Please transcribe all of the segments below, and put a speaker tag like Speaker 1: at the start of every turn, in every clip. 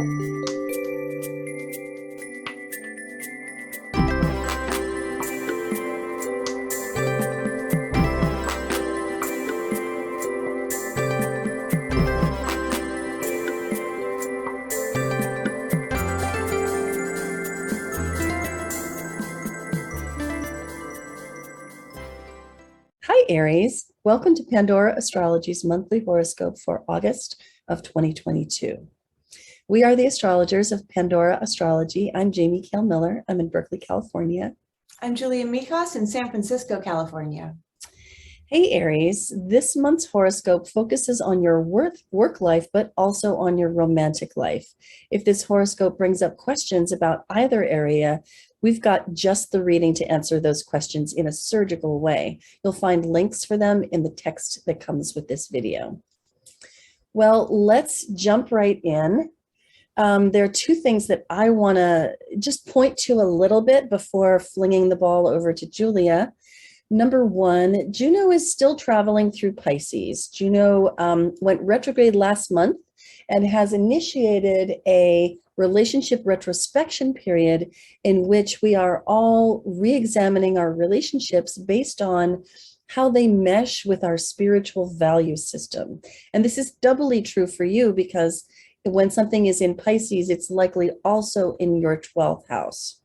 Speaker 1: Hi, Aries. Welcome to Pandora Astrology's monthly horoscope for August of 2022. We are the astrologers of Pandora Astrology. I'm Jamie Kale Miller. I'm in Berkeley, California.
Speaker 2: I'm Julia Mikos in San Francisco, California.
Speaker 1: Hey, Aries. This month's horoscope focuses on your work life, but also on your romantic life. If this horoscope brings up questions about either area, we've got just the reading to answer those questions in a surgical way. You'll find links for them in the text that comes with this video. Well, let's jump right in. There are two things that I want to just point to a little bit before flinging the ball over to Julia. Number one, Juno is still traveling through Pisces. Juno went retrograde last month and has initiated a relationship retrospection period in which we are all re-examining our relationships based on how they mesh with our spiritual value system. And this is doubly true for you because when something is in Pisces, it's likely also in your 12th house.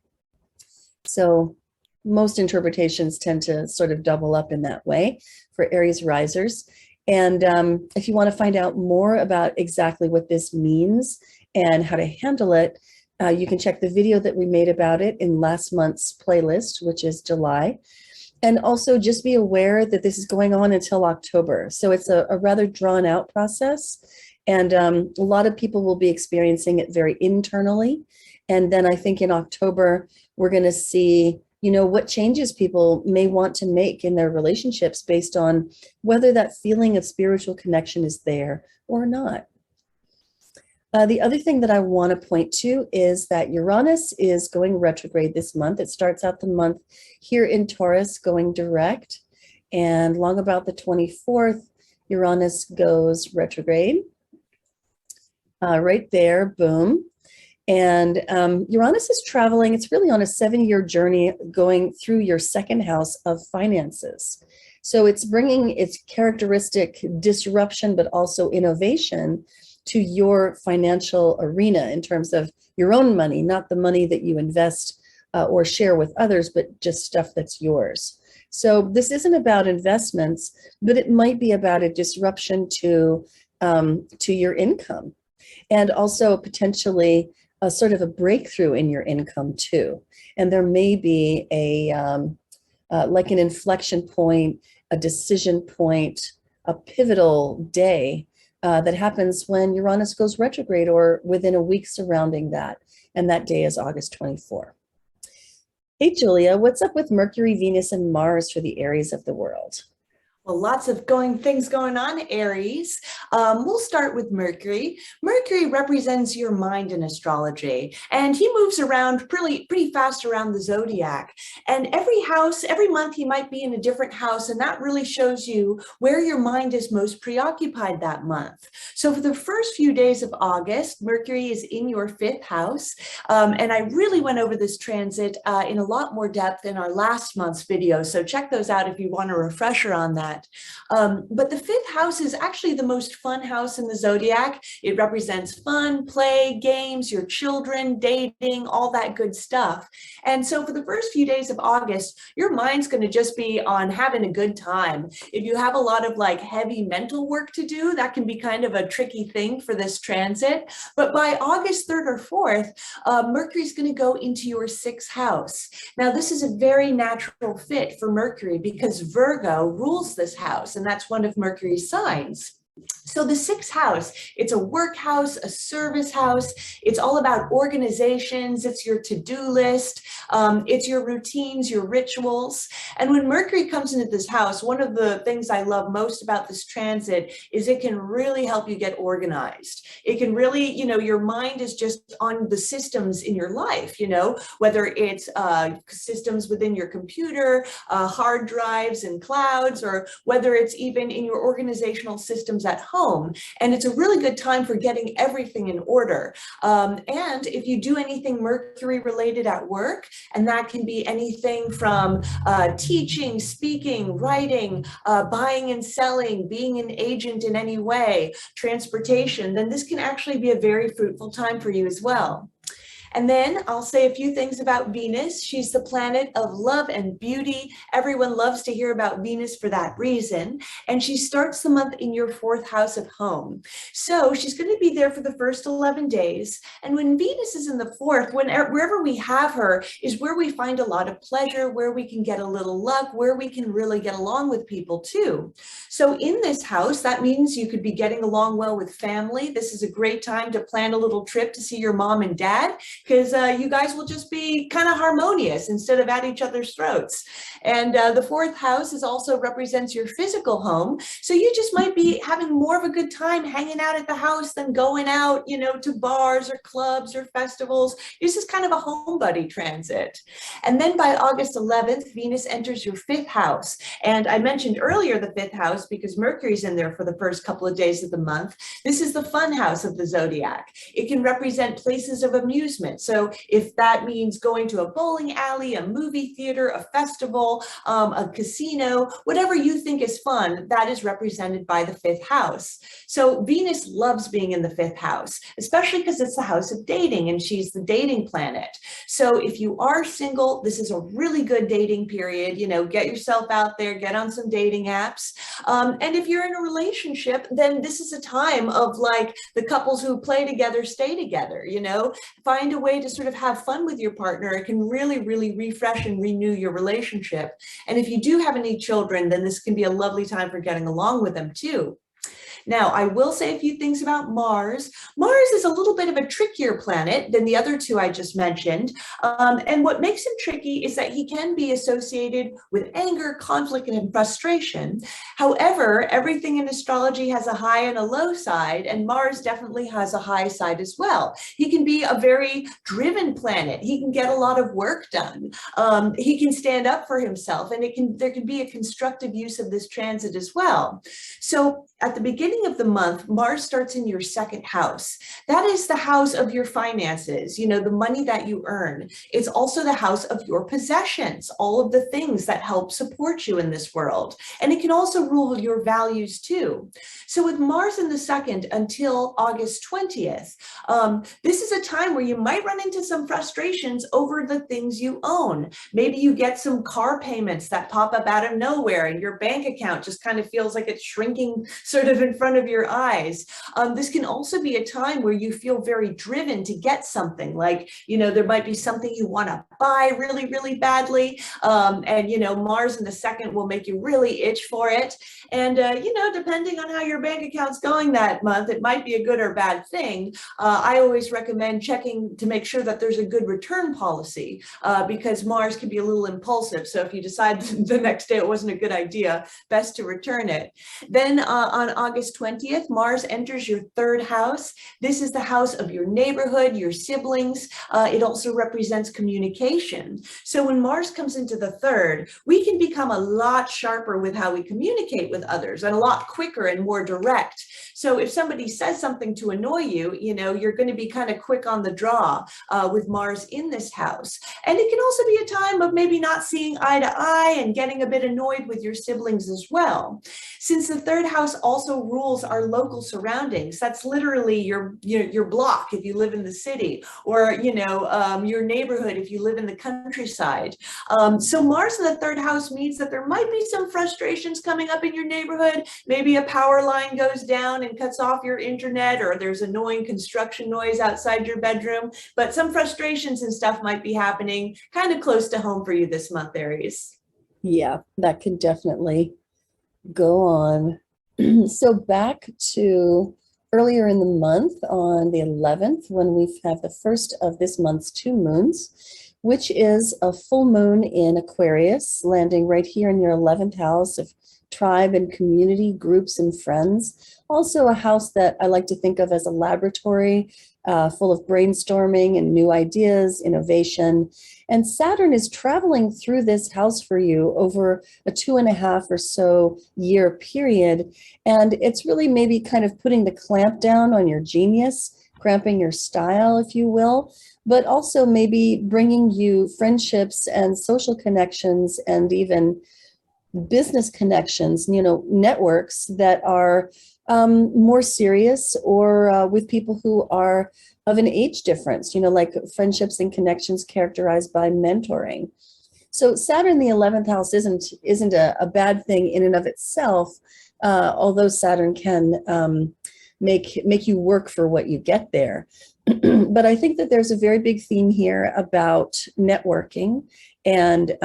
Speaker 1: So most interpretations tend to sort of double up in that way for Aries risers. And if you want to find out more about exactly what this means and how to handle it, you can check the video that we made about it in last month's playlist, which is July. And also just be aware that this is going on until October. So it's a rather drawn out process. And a lot of people will be experiencing it very internally. And then I think in October, we're going to see what changes people may want to make in their relationships based on whether that feeling of spiritual connection is there or not. The other thing that I want to point to is that Uranus is going retrograde this month. It starts out the month here in Taurus going direct, and long about the 24th, Uranus goes retrograde. Right there, boom. And Uranus is traveling, it's really on a 7-year journey going through your second house of finances. So it's bringing its characteristic disruption, but also innovation to your financial arena in terms of your own money, not the money that you invest or share with others, but just stuff that's yours. So this isn't about investments, but it might be about a disruption to your income, and also potentially a sort of a breakthrough in your income too. And there may be like an inflection point, a decision point, a pivotal day that happens when Uranus goes retrograde or within a week surrounding that. And that day is August 24. Hey, Julia, what's up with Mercury, Venus, and Mars for the Aries of the world?
Speaker 2: Well, lots of things going on, Aries. We'll start with Mercury. Mercury represents your mind in astrology, and he moves around pretty fast around the zodiac. And every month he might be in a different house, and that really shows you where your mind is most preoccupied that month. So for the first few days of August, Mercury is in your 5th house. And I really went over this transit in a lot more depth in our last month's video. So check those out if you want a refresher on that. But the 5th house is actually the most fun house in the zodiac. It represents fun, play, games, your children, dating, all that good stuff. And so for the first few days of August, your mind's going to just be on having a good time. If you have a lot of like heavy mental work to do, that can be kind of a tricky thing for this transit. But by August 3rd or 4th, Mercury's going to go into your 6th house. Now, this is a very natural fit for Mercury because Virgo rules this house, and that's one of Mercury's signs. So the 6th house, it's a work house, a service house. It's all about organizations. It's your to-do list. It's your routines, your rituals. And when Mercury comes into this house, one of the things I love most about this transit is it can really help you get organized. It can really, your mind is just on the systems in your life, whether it's systems within your computer, hard drives and clouds, or whether it's even in your organizational systems at home. And it's a really good time for getting everything in order. And if you do anything Mercury related at work, and that can be anything from teaching, speaking, writing, buying and selling, being an agent in any way, transportation, then this can actually be a very fruitful time for you as well. And then I'll say a few things about Venus. She's the planet of love and beauty. Everyone loves to hear about Venus for that reason. And she starts the month in your fourth house of home. So she's going to be there for the first 11 days. And when Venus is in the fourth, wherever we have her is where we find a lot of pleasure, where we can get a little luck, where we can really get along with people too. So in this house, that means you could be getting along well with family. This is a great time to plan a little trip to see your mom and dad, because you guys will just be kind of harmonious instead of at each other's throats. And the fourth house is also represents your physical home. So you just might be having more of a good time hanging out at the house than going out, you know, to bars or clubs or festivals. This is kind of a homebody transit. And then by August 11th, Venus enters your fifth house. And I mentioned earlier the fifth house because Mercury's in there for the first couple of days of the month. This is the fun house of the zodiac. It can represent places of amusement. So if that means going to a bowling alley, a movie theater, a festival, a casino, whatever you think is fun, that is represented by the fifth house. So Venus loves being in the fifth house, especially because it's the house of dating and she's the dating planet. So if you are single, this is a really good dating period. You know, get yourself out there, get on some dating apps. And if you're in a relationship, then this is a time of like the couples who play together, stay together, you know, find a way to sort of have fun with your partner. It can really, really refresh and renew your relationship. And if you do have any children, then this can be a lovely time for getting along with them too. Now, I will say a few things about Mars. Mars is a little bit of a trickier planet than the other two I just mentioned. And what makes him tricky is that he can be associated with anger, conflict, and frustration. However, everything in astrology has a high and a low side, and Mars definitely has a high side as well. He can be a very driven planet. He can get a lot of work done. He can stand up for himself, and there can be a constructive use of this transit as well. So at the beginning of the month, Mars starts in your second house. That is the house of your finances, you know, the money that you earn. It's also the house of your possessions, all of the things that help support you in this world. And it can also rule your values too. So with Mars in the second until August 20th, this is a time where you might run into some frustrations over the things you own. Maybe you get some car payments that pop up out of nowhere and your bank account just kind of feels like it's shrinking sort of in front of your eyes. This can also be a time where you feel very driven to get something, like, you know, there might be something you want to buy really, really badly. And, you know, Mars in the second will make you really itch for it. And, you know, depending on how your bank account's going that month, it might be a good or bad thing. I always recommend checking to make sure that there's a good return policy because Mars can be a little impulsive. So if you decide the next day it wasn't a good idea, best to return it. Then on August 20th, Mars enters your third house. This is the house of your neighborhood, your siblings. It also represents communication. So when Mars comes into the third, we can become a lot sharper with how we communicate with others and a lot quicker and more direct. So if somebody says something to annoy you, you know, you're going to be kind of quick on the draw with Mars in this house. And it can also be a time of maybe not seeing eye to eye and getting a bit annoyed with your siblings as well. Since the third house also rules our local surroundings, that's literally your block if you live in the city, or, you know, your neighborhood if you live in the countryside. So Mars in the third house means that there might be some frustrations coming up in your neighborhood. Maybe a power line goes down and cuts off your internet, or there's annoying construction noise outside your bedroom, but some frustrations and stuff might be happening kind of close to home for you this month, Aries.
Speaker 1: Yeah, that could definitely go on. So back to earlier in the month on the 11th, when we have the first of this month's two moons, which is a full moon in Aquarius, landing right here in your 11th house of tribe and community, groups and friends. Also a house that I like to think of as a laboratory, full of brainstorming and new ideas, innovation. And Saturn is traveling through this house for you over a 2.5 or so year period. And it's really maybe kind of putting the clamp down on your genius, cramping your style, if you will, but also maybe bringing you friendships and social connections and even business connections, networks that are more serious, or with people who are of an age difference, like friendships and connections characterized by mentoring. So Saturn, the 11th house, isn't a bad thing in and of itself, although Saturn can make you work for what you get there. But I think that there's a very big theme here about networking and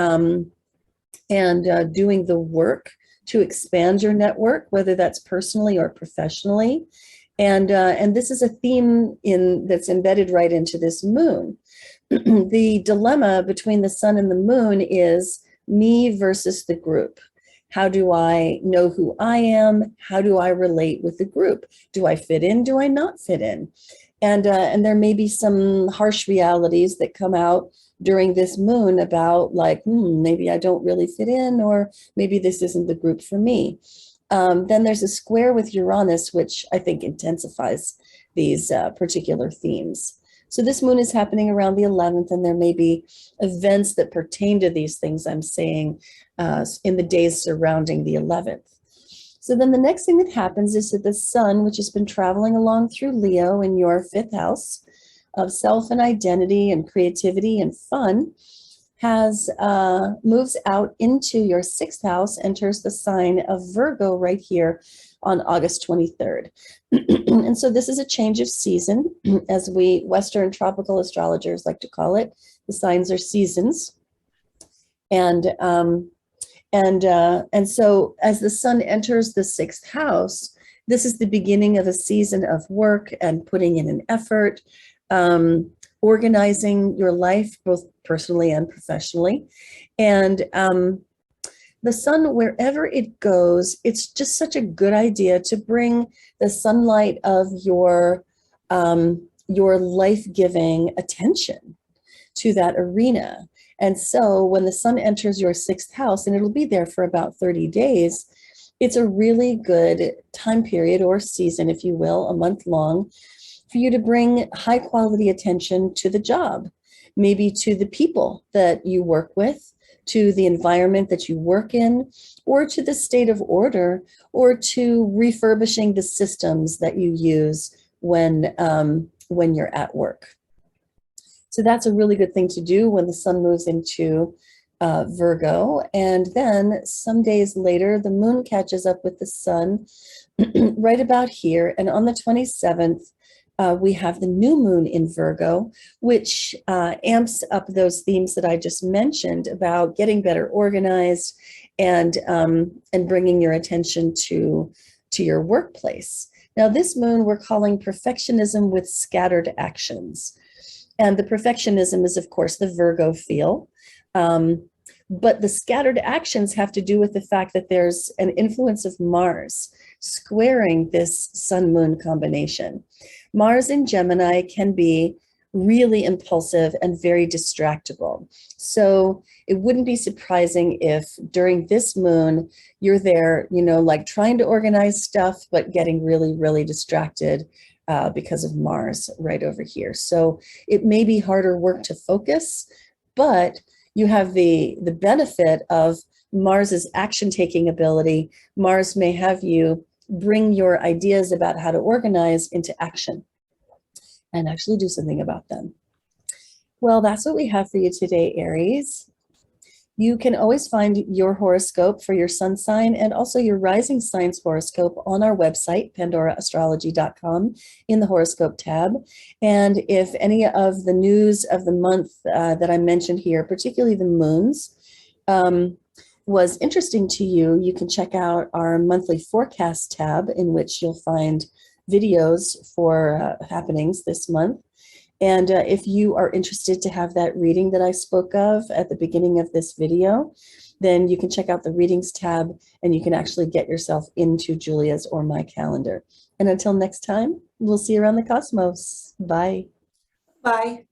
Speaker 1: doing the work to expand your network, whether that's personally or professionally. And this is a theme that's embedded right into this moon. The dilemma between the sun and the moon is me versus the group. How do I know who I am? How do I relate with the group? Do I fit in? Do I not fit in? And there may be some harsh realities that come out during this moon about like, maybe I don't really fit in, or maybe this isn't the group for me. Then there's a square with Uranus, which I think intensifies these particular themes. So this moon is happening around the 11th, and there may be events that pertain to these things I'm saying in the days surrounding the 11th. So then the next thing that happens is that the sun, which has been traveling along through Leo in your 5th house of self and identity and creativity and fun, moves out into your 6th house, enters the sign of Virgo right here on August 23rd. And so this is a change of season, as we Western tropical astrologers like to call it. The signs are seasons. And so as the sun enters the 6th house, this is the beginning of a season of work and putting in an effort, organizing your life, both personally and professionally. And the sun, wherever it goes, it's just such a good idea to bring the sunlight of your life-giving attention to that arena. And so when the sun enters your 6th house, and it'll be there for about 30 days, it's a really good time period or season, if you will, a month long, for you to bring high quality attention to the job, maybe to the people that you work with, to the environment that you work in, or to the state of order, or to refurbishing the systems that you use when you're at work. So that's a really good thing to do when the sun moves into Virgo. And then some days later, the moon catches up with the sun right about here. And on the 27th, we have the new moon in Virgo, which amps up those themes that I just mentioned about getting better organized and bringing your attention to your workplace. Now, this moon we're calling perfectionism with scattered actions. And the perfectionism is, of course, the Virgo feel. But the scattered actions have to do with the fact that there's an influence of Mars squaring this sun-moon combination. Mars in Gemini can be really impulsive and very distractible. So it wouldn't be surprising if during this moon, you're there, like trying to organize stuff, but getting really, really distracted because of Mars right over here. So it may be harder work to focus, but you have the benefit of Mars's action-taking ability. Mars may have you bring your ideas about how to organize into action and actually do something about them. Well, that's what we have for you today, Aries. You can always find your horoscope for your sun sign and also your rising signs horoscope on our website, pandoraastrology.com, in the horoscope tab. And if any of the news of the month that I mentioned here, particularly the moons, was interesting to you, you can check out our monthly forecast tab, in which you'll find videos for happenings this month. And if you are interested to have that reading that I spoke of at the beginning of this video, then you can check out the readings tab and you can actually get yourself into Julia's or my calendar. And until next time, we'll see you around the cosmos. Bye.
Speaker 2: Bye.